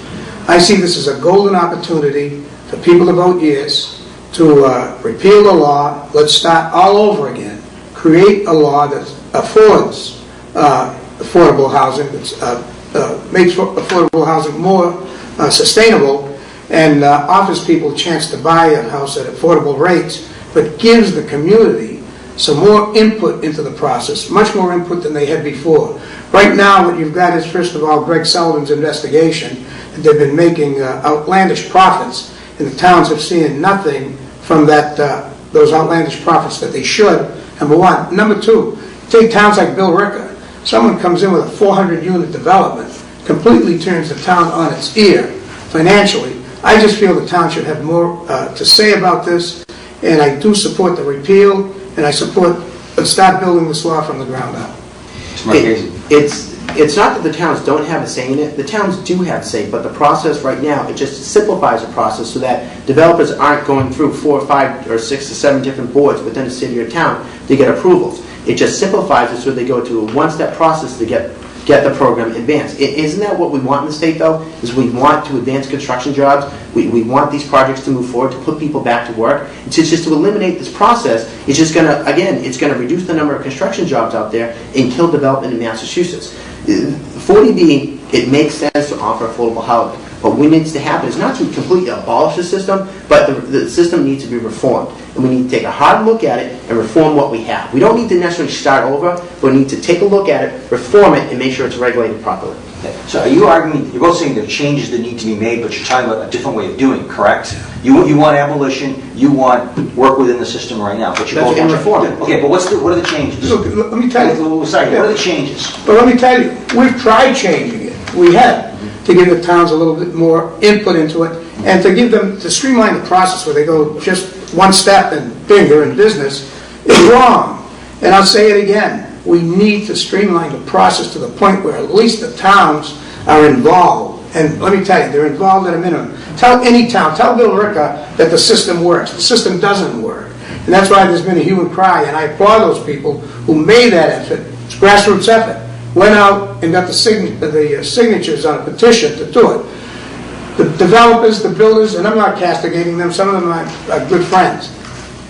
I see this as a golden opportunity for people to vote yes, to repeal the law. Let's start all over again. Create a law that affords affordable housing, that makes affordable housing more sustainable, and offers people a chance to buy a house at affordable rates, but gives the community some more input into the process, much more input than they had before. Right now, what you've got is, first of all, Greg Sullivan's investigation, that they've been making outlandish profits, and the towns have seen nothing from that those outlandish profits that they should, number one. Number two, take towns like Bill Ricker. Someone comes in with a 400-unit development, completely turns the town on its ear financially. I just feel the town should have more to say about this, and I do support the repeal, and I support, let's start building this law from the ground up. It's not that the towns don't have a say in it. The towns do have a say, but the process right now, it just simplifies the process so that developers aren't going through 4 or 5 or 6 or 7 different boards within a city or town to get approvals. It just simplifies it so they go to a one-step process to get get the program advanced. Isn't that what we want in the state, though? Is we want to advance construction jobs. We want these projects to move forward, to put people back to work. It's just to eliminate this process. It's just going to, again, it's going to reduce the number of construction jobs out there and kill development in Massachusetts. 40B, it makes sense to offer affordable housing. But what needs to happen is not to completely abolish the system, but the system needs to be reformed. And we need to take a hard look at it and reform what we have. We don't need to necessarily start over, but we need to take a look at it, reform it, and make sure it's regulated properly. So are you arguing, you're both saying there are changes that need to be made, but you're talking about a different way of doing it, correct? You want abolition, you want work within the system right now, but you both want reform it. Okay, but what are the changes? Look, let me tell you. Sorry, what are the changes? But let me tell you, we've tried changing it. We have, to give the towns a little bit more input into it, and to give them, to streamline the process where they go just one step and bing, they're in business, is wrong. And I'll say it again, we need to streamline the process to the point where at least the towns are involved. And let me tell you, they're involved at a minimum. Tell any town, tell Bill Ricca that the system works. The system doesn't work. And that's why there's been a hue and cry, and I applaud those people who made that effort. It's a grassroots effort. Went out and got the signatures on a petition to do it. The developers, the builders, and I'm not castigating them, some of them are good friends.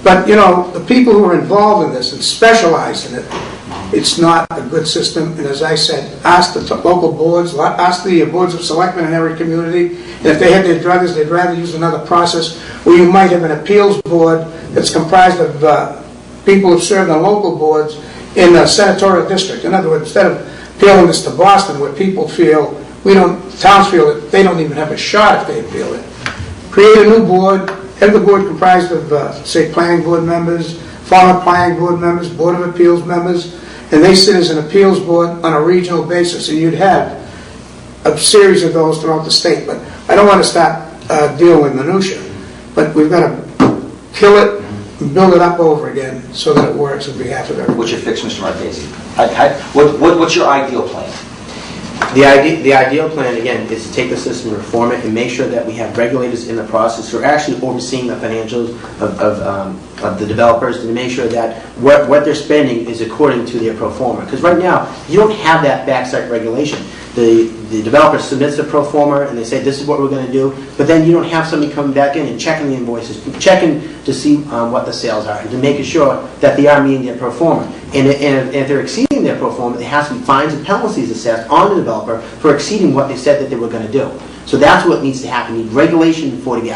But, you know, the people who are involved in this and specialize in it, it's not a good system. And as I said, ask the local boards, ask the boards of selectmen in every community, and if they have their druthers, they'd rather use another process where you might have an appeals board that's comprised of people who've served on local boards in a senatorial district. In other words, instead of appealing this to Boston, where people feel, towns feel that they don't even have a shot if they appeal it. Create a new board, have the board comprised of, say, planning board members, former planning board members, board of appeals members, and they sit as an appeals board on a regional basis, and you'd have a series of those throughout the state. But I don't want to start dealing with minutia, but we've got to kill it and build it up over again so that it works on behalf of everyone. What's your fix, Mr. Marchese? What's your ideal plan? The ideal plan, again, is to take the system, reform it, and make sure that we have regulators in the process who are actually overseeing the financials of the developers, to make sure that what they're spending is according to their pro forma. Because right now, you don't have that backside regulation. The developer submits a pro forma and they say, this is what we're going to do, but then you don't have somebody coming back in and checking the invoices, checking to see what the sales are, and to making sure that they are meeting their pro forma. And if they're exceeding their pro forma, there has to be fines and penalties assessed on the developer for exceeding what they said that they were going to do. So that's what needs to happen. You need regulation in 40B.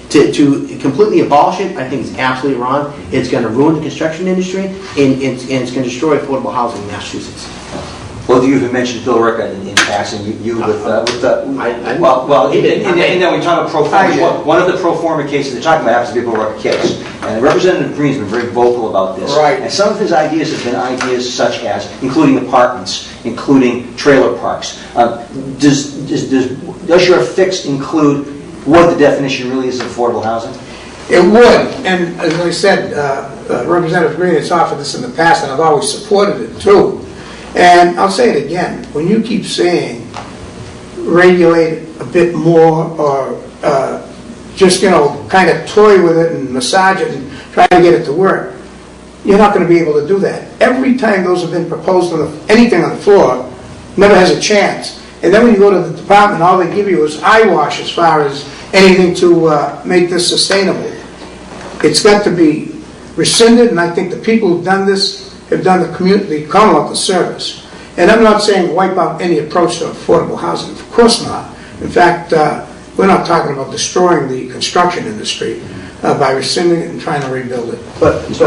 To completely abolish it, I think is absolutely wrong. It's going to ruin the construction industry, and it's going to destroy affordable housing in Massachusetts. Well, you even mentioned Bill Ricca in passing. And then we talk about pro forma. One of the pro forma cases they're talking about happens to be a Bill Ricca case, and Representative Green's been very vocal about this. Right. And some of his ideas have been ideas such as including apartments, including trailer parks. Does your fix include what the definition really is of affordable housing? It would, and as I said, Representative Green has offered this in the past, and I've always supported it too. And I'll say it again, when you keep saying regulate it a bit more, or just, kind of toy with it and massage it and try to get it to work, you're not going to be able to do that. Every time those have been proposed on anything on the floor, never has a chance. And then when you go to the department, all they give you is eyewash as far as anything to make this sustainable. It's got to be rescinded, and I think the people who've done this have done the Commonwealth a service. And I'm not saying wipe out any approach to affordable housing. Of course not. In fact, we're not talking about destroying the construction industry by rescinding it and trying to rebuild it. But that's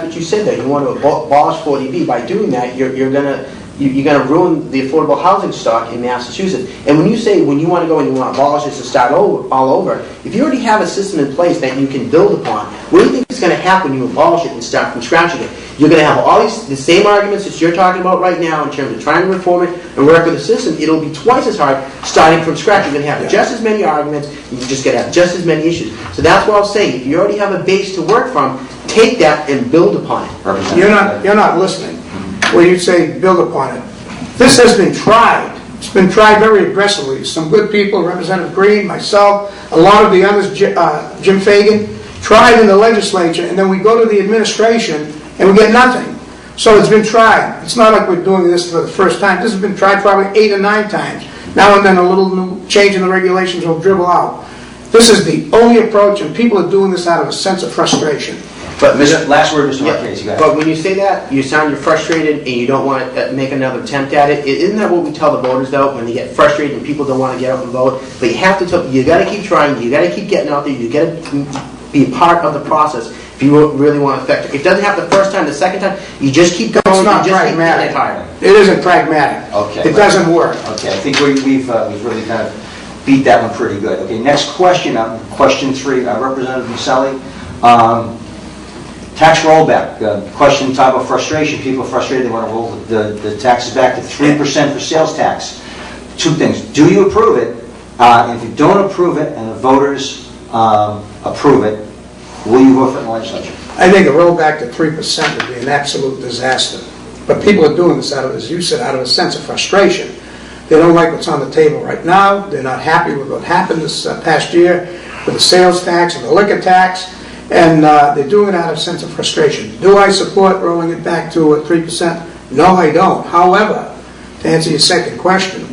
what you said there. You want to abolish 40B. By doing that, you're going to ruin the affordable housing stock in Massachusetts. And when you want to go and you want to abolish this and start all over, if you already have a system in place that you can build upon, what do you think is going to happen when you abolish it and start from scratch again? You're going to have all the same arguments that you're talking about right now in terms of trying to reform it and work with the system. It'll be twice as hard starting from scratch. You're going to have just as many arguments. You're just going to have just as many issues. So that's what I was saying. If you already have a base to work from, take that and build upon it. You're not listening when you say build upon it. This has been tried. It's been tried very aggressively. Some good people, Representative Green, myself, a lot of the others, Jim Fagan, tried in the legislature, and then we go to the administration and we get nothing. So it's been tried. It's not like we're doing this for the first time. This has been tried probably 8 or 9 times. Now and then a little new change in the regulations will dribble out. This is the only approach, and people are doing this out of a sense of frustration. But last word, Mr. Marchese, go ahead. But when you say that, you sound you're frustrated and you don't want to make another attempt at it. Isn't that what we tell the voters though? When they get frustrated and people don't want to get out and vote, but you have to. You got to keep trying. You got to keep getting out there. You got to be a part of the process if you really want to affect it. If it doesn't happen the first time, the second time, you just keep going. It's not you just pragmatic. Keep harder. It isn't pragmatic. Okay. It doesn't work. Okay, I think we've really kind of beat that one pretty good. Okay, next question, question 3, Representative Miceli. Tax rollback. Question time of frustration. People are frustrated. They want to roll the taxes back to 3% for sales tax. 2 things. Do you approve it? And if you don't approve it and the voters approve it, will you vote for it in the legislature? I think a rollback to 3% would be an absolute disaster. But people are doing this out of, as you said, out of a sense of frustration. They don't like what's on the table right now. They're not happy with what happened this past year with the sales tax and the liquor tax. And they're doing it out of a sense of frustration. Do I support rolling it back to 3%? No, I don't. However, to answer your second question,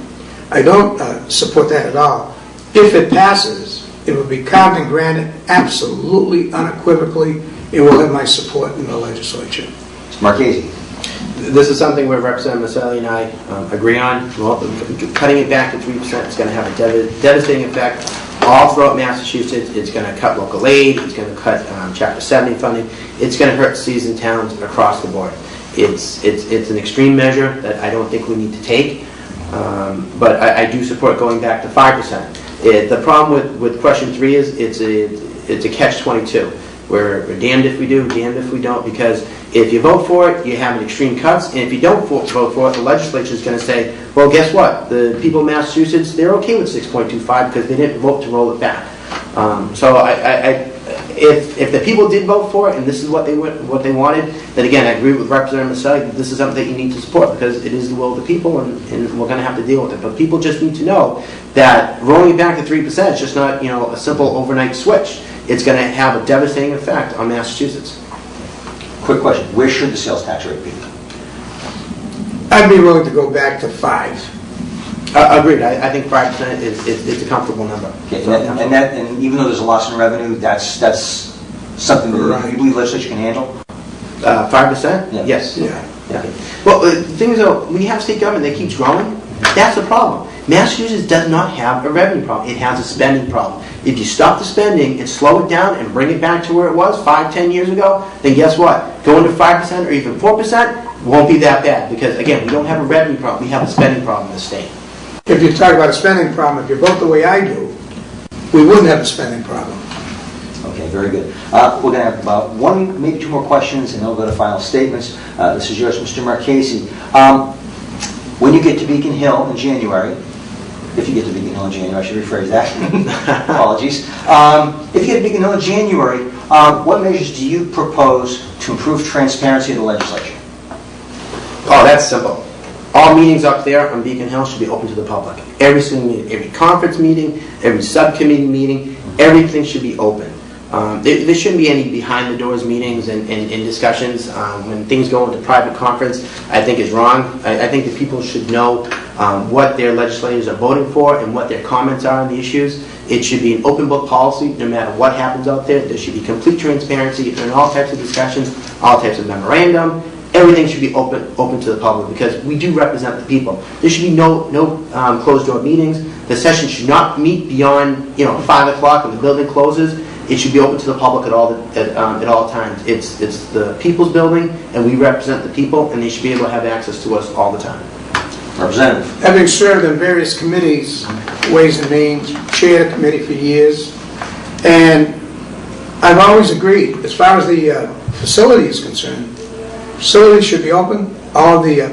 I don't support that at all. If it passes, it will be carved and granted, absolutely, unequivocally. It will have my support in the legislature. Mr. Marchese. This is something where Representative Miceli and I agree on. Well, cutting it back to 3% is going to have a devastating effect all throughout Massachusetts. It's going to cut local aid. It's going to cut Chapter 70 funding. It's going to hurt cities and towns across the board. It's an extreme measure that I don't think we need to take, but I do support going back to 5%. The problem with question 3 is it's a catch-22. We're damned if we do, damned if we don't, because if you vote for it, you have an extreme cuts, and if you don't vote for it, the legislature is going to say, well, guess what? The people of Massachusetts, they're okay with 6.25 because they didn't vote to roll it back. So if the people did vote for it, and this is what they wanted, then again, I agree with Representative Miceli, this is something that you need to support because it is the will of the people, and we're going to have to deal with it. But people just need to know that rolling it back to 3% is just not a simple overnight switch. It's going to have a devastating effect on Massachusetts. Quick question. Where should the sales tax rate be? I'd be willing to go back to 5. Agreed. I think 5% is a comfortable number. Okay, and even though there's a loss in revenue, that's something that you believe the legislature can handle? 5%? Yeah. Yes. Yeah. Okay. Well, the thing is, though, when you have state government that keeps growing, that's the problem. Massachusetts does not have a revenue problem. It has a spending problem. If you stop the spending and slow it down and bring it back to where it was 5-10 years ago, then guess what? Going to 5% or even 4% won't be that bad because, again, we don't have a revenue problem. We have a spending problem in the state. If you talk about a spending problem, if you vote the way I do, we wouldn't have a spending problem. Okay, very good. We're going to have about 1, maybe 2 more questions, and then we'll go to final statements. This is yours, Mr. Marchese. When you get to Beacon Hill in January, if you get to Beacon Hill in January, I should rephrase that. Apologies. If you get to Beacon Hill in January, what measures do you propose to improve transparency of the legislature? Oh, that's simple. All meetings up there on Beacon Hill should be open to the public. Every single meeting, every conference meeting, every subcommittee meeting, everything should be open. There shouldn't be any behind-the-doors meetings and discussions. When things go into private conference, I think is wrong. I think that people should know what their legislators are voting for and what their comments are on the issues. It should be an open book policy no matter what happens out there. There should be complete transparency in all types of discussions, all types of memorandum. Everything should be open to the public because we do represent the people. There should be no closed-door meetings. The session should not meet beyond 5 o'clock when the building closes. It should be open to the public at all times. It's the people's building, and we represent the people, and they should be able to have access to us all the time. Representative. Having served in various committees, Ways and Means, chaired a committee for years, and I've always agreed, as far as the facility is concerned, facilities should be open, all the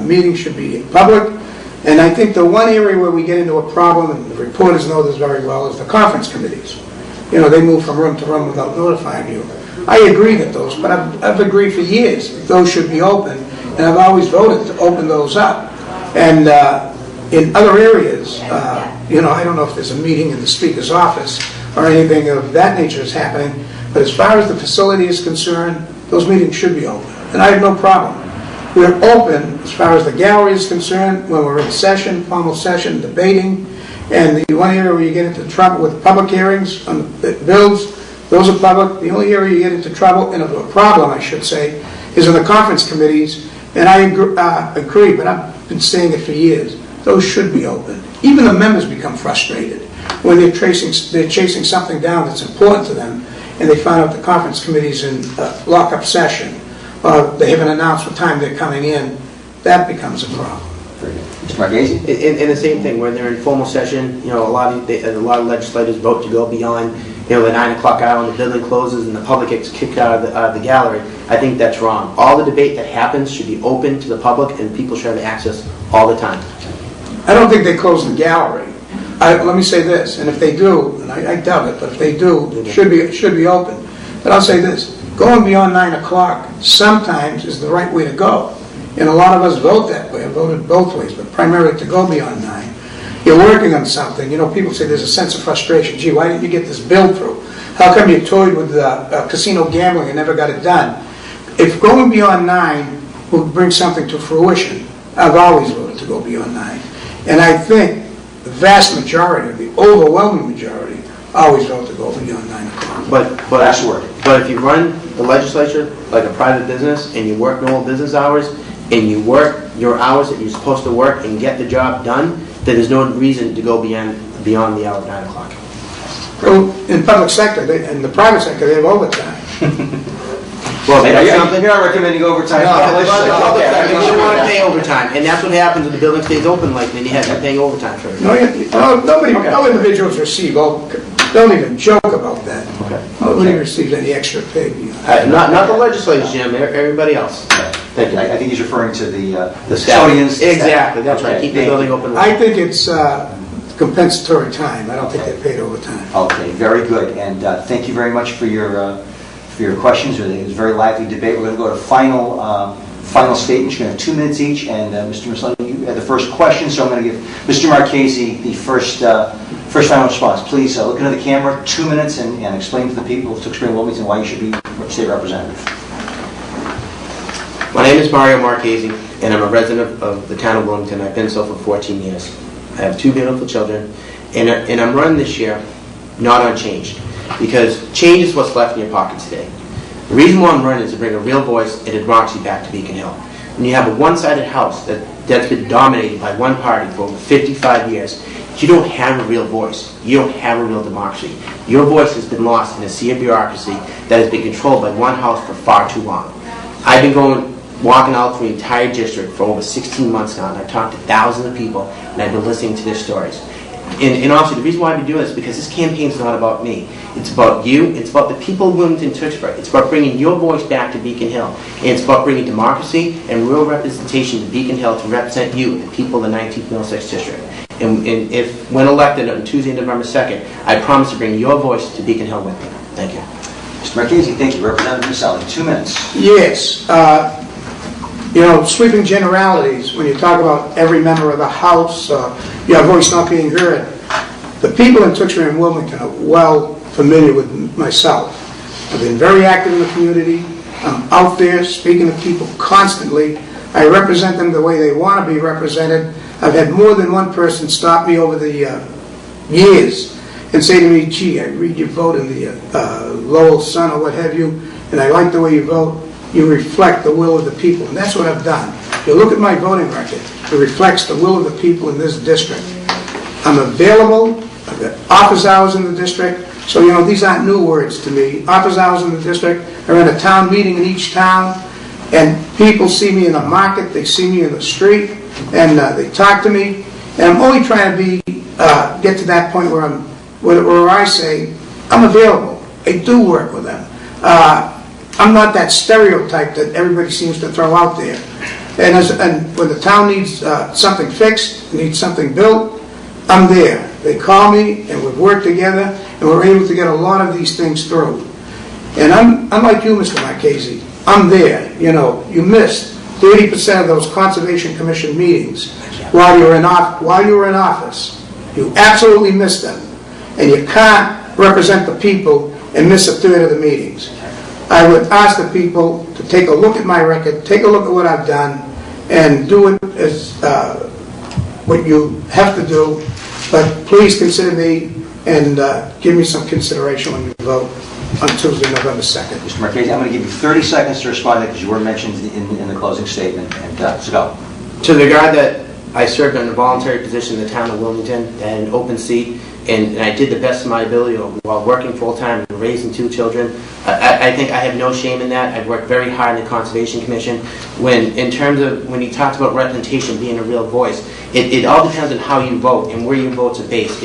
meetings should be public, and I think the one area where we get into a problem, and the reporters know this very well, is the conference committees. They move from room to room without notifying you. I agree that those, but I've agreed for years that those should be open, and I've always voted to open those up. And in other areas, I don't know if there's a meeting in the Speaker's office or anything of that nature is happening, but as far as the facility is concerned, those meetings should be open, and I have no problem. We're open as far as the gallery is concerned when we're in session, formal session, debating. And the one area where you get into trouble with public hearings on the bills, those are public. The only area you get into trouble, and a problem I should say, is in the conference committees. And I agree, but I've been saying it for years. Those should be open. Even the members become frustrated when they're chasing something down that's important to them, and they find out the conference committee's in lock-up session, or they haven't announced what time they're coming in. That becomes a problem. Mr. Marchese? And the same thing, when they're in formal session, a lot of legislators vote to go beyond, the 9 o'clock hour when the building closes and the public gets kicked out of the gallery. I think that's wrong. All the debate that happens should be open to the public, and people should have access all the time. I don't think they close the gallery. Let me say this, and if they do, and I doubt it, but if they do, it should be open. But I'll say this, going beyond 9 o'clock sometimes is the right way to go. And a lot of us vote that way. I voted both ways, but primarily to go beyond 9. You're working on something. People say there's a sense of frustration. Gee, why didn't you get this bill through? How come you toyed with casino gambling and never got it done? If going beyond 9 will bring something to fruition, I've always voted to go beyond 9. And I think the vast majority, the overwhelming majority, always vote to go beyond 9 o'clock. But if you run the legislature like a private business and you work normal business hours and you work your hours that you're supposed to work and get the job done, then there's no reason to go beyond the hour of 9 o'clock. Well, in public sector, in the private sector, they have overtime. Well, you're not recommending overtime. You want to pay overtime, and that's what happens when the building stays open like that. You have to pay overtime for it. No individuals receive. Don't even joke about that. Nobody receives any extra pay. Not the legislators, Jim. Everybody else. Thank you. I think he's referring to the custodians. Exactly. That's right. Keep the building open. I think it's compensatory time. I don't think they're paid overtime. Okay. Very good. And thank you very much for your questions. It was a very lively debate. We're going to go to final statements. You're going to have 2 minutes each. And Mr. Miceli, you had the first question, so I'm going to give Mr. Marchese the first final response. Please look into the camera, 2 minutes, and explain to the people of Tewksbury and Wilmington why you should be state representative. My name is Mario Marchese, and I'm a resident of the town of Wilmington. I've been so for 14 years. I have 2 beautiful children, and I'm running this year not on change, because change is what's left in your pocket today. The reason why I'm running is to bring a real voice and a democracy back to Beacon Hill. When you have a one-sided house that's been dominated by one party for over 55 years, you don't have a real voice. You don't have a real democracy. Your voice has been lost in a sea of bureaucracy that has been controlled by one house for far too long. I've been walking out through the entire district for over 16 months now, and I've talked to thousands of people, and I've been listening to their stories. And honestly, the reason why I've been doing this is because this campaign is not about me. It's about you. It's about the people of Wilmington, Tewksbury. It's about bringing your voice back to Beacon Hill. And it's about bringing democracy and real representation to Beacon Hill to represent you, the people of the 19th Middlesex District. And if, when elected on Tuesday, November 2nd, I promise to bring your voice to Beacon Hill with me. Thank you. Mr. Marchese, thank you. Representative Miceli, 2 minutes. Yes. Sweeping generalities, when you talk about every member of the House, your voice not being heard, the people in Tewksbury and Wilmington are well familiar with myself. I've been very active in the community. I'm out there speaking to people constantly. I represent them the way they want to be represented. I've had more than one person stop me over the years and say to me, gee, I read your vote in the Lowell Sun or what have you, and I like the way you vote. You reflect the will of the people, and that's what I've done. If you look at my voting record, it reflects the will of the people in this district. I'm available. I've got office hours in the district, so these aren't new words to me. Office hours in the district. I run a town meeting in each town, and people see me in the market, they see me in the street, and they talk to me. And I'm only trying to get to that point where I say I'm available. I do work with them. I'm not that stereotype that everybody seems to throw out there. And when the town needs something fixed, needs something built, I'm there. They call me, and we've worked together, and we're able to get a lot of these things through. And I'm like you, Mr. Marchese. I'm there. You missed 30% of those Conservation Commission meetings while you were in office. You absolutely missed them. And you can't represent the people and miss a third of the meetings. I would ask the people to take a look at my record, take a look at what I've done, and do it as what you have to do, but please consider me and give me some consideration when you vote on Tuesday, November 2nd. Mr. Marchese, I'm going to give you 30 seconds to respond because you were mentioned in the closing statement. And so go. To the regard that I served in a voluntary position in the town of Wilmington and an open seat, and I did the best of my ability while working full-time and raising 2 children. I think I have no shame in that. I've worked very hard in the Conservation Commission. In terms of when you talked about representation being a real voice, it all depends on how you vote and where your votes are based.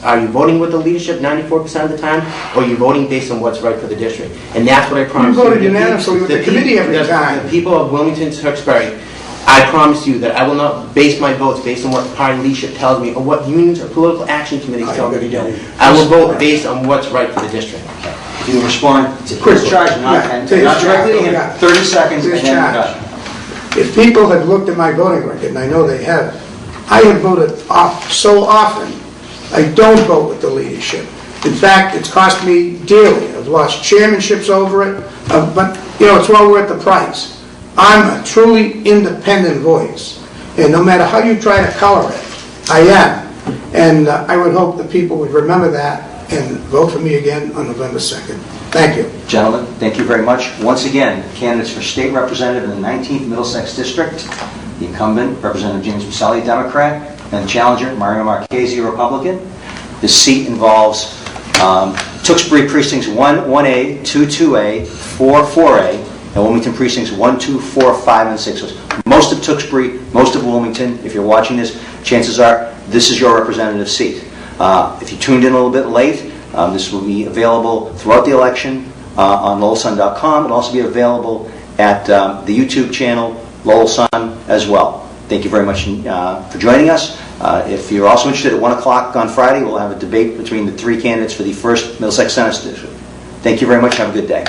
Are you voting with the leadership 94% of the time, or are you voting based on what's right for the district? And that's what I promise you. You voted unanimously with the committee every time. The people of Wilmington, Tewksbury, I promise you that I will not base my votes based on what party leadership tells me or what unions or political action committees tell me to do. I will vote based on what's right for the district. If you respond to his charge, not directly to him, 30 seconds, and then we're done. If people have looked at my voting record, and I know they have, I have voted off so often, I don't vote with the leadership. In fact, it's cost me dearly. I've lost chairmanships over it, but it's well worth the price. I'm a truly independent voice, and no matter how you try to color it, I am. And I would hope that people would remember that and vote for me again on November 2nd. Thank you. Gentlemen, thank you very much. Once again, candidates for state representative in the 19th Middlesex District, the incumbent, Representative James Miceli, Democrat, and the challenger, Mario Marchese, Republican. This seat involves Tewksbury Precincts 1A, 22A, 4A, and Wilmington Precincts 1, 2, 4, 5, and 6. So most of Tewksbury, most of Wilmington. If you're watching this, chances are this is your representative seat. If you tuned in a little bit late, this will be available throughout the election on lowellsun.com. It'll also be available at the YouTube channel, Lowell Sun, as well. Thank you very much for joining us. If you're also interested, at 1 o'clock on Friday, we'll have a debate between the 3 candidates for the 1st Middlesex Senate District. Thank you very much. Have a good day.